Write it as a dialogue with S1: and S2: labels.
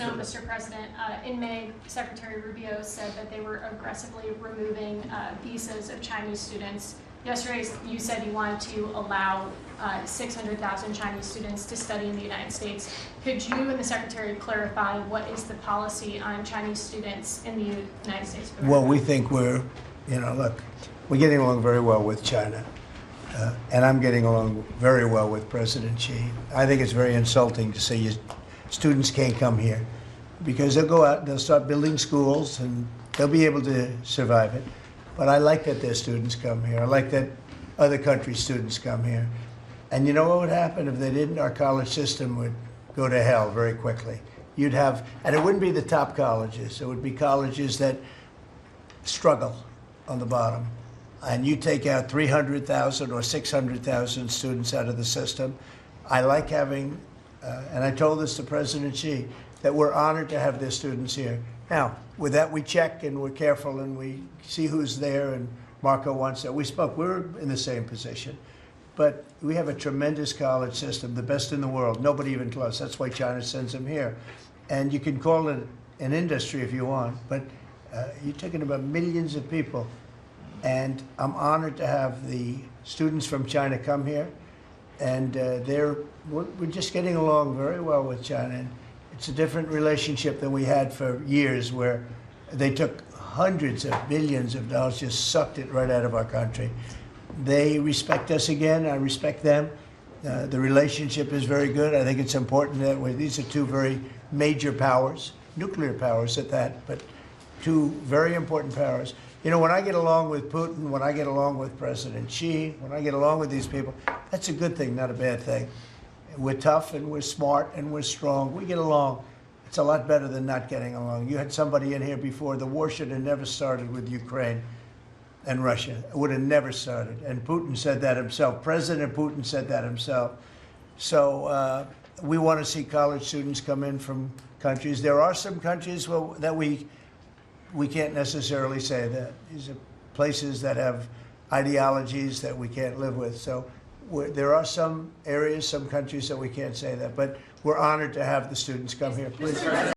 S1: note, Mr. President, in May, Secretary Rubio said that they were aggressively removing visas of Chinese students. Yesterday, you said you wanted to allow 600,000 Chinese students to study in the United States. Could you and the Secretary clarify what is the policy on Chinese students in the United States?
S2: Well, we think we're getting along very well with China. And I'm getting along very well with President Xi. I think it's very insulting to say students can't come here because they'll go out and they'll start building schools and they'll be able to survive it. But I like that their students come here. I like that other countries' students come here. And you know what would happen if they didn't? Our college system would go to hell very quickly. You'd have, and it wouldn't be the top colleges. It would be colleges that struggle on the bottom. And you take out 300,000 or 600,000 students out of the system. I like having, and I told this to President Xi, that we're honored to have their students here. Now, with that, we check and we're careful and we see who's there, and Marco wants that. We're in the same position. But we have a tremendous college system, the best in the world, nobody even close. That's why China sends them here. And you can call it an industry if you want, but you're talking about millions of people. And I'm honored to have the students from China come here, and we're just getting along very well with China. And it's a different relationship than we had for years, where they took hundreds of billions of dollars, just sucked it right out of our country. They respect us again. I respect them. The relationship is very good. I think it's important that these are two very major powers, nuclear powers at that, but two very important powers. You know, when I get along with Putin, when I get along with President Xi, when I get along with these people, that's a good thing, not a bad thing. We're tough and we're smart and we're strong. We get along. It's a lot better than not getting along. You had somebody in here before. The war should have never started with Ukraine and Russia. It would have never started. And Putin said that himself. President Putin said that himself. So we want to see college students come in from countries. There are some countries that we can't necessarily say that. These are places that have ideologies that we can't live with. So there are some areas, some countries that we can't say that. But we're honored to have the students come here. Please.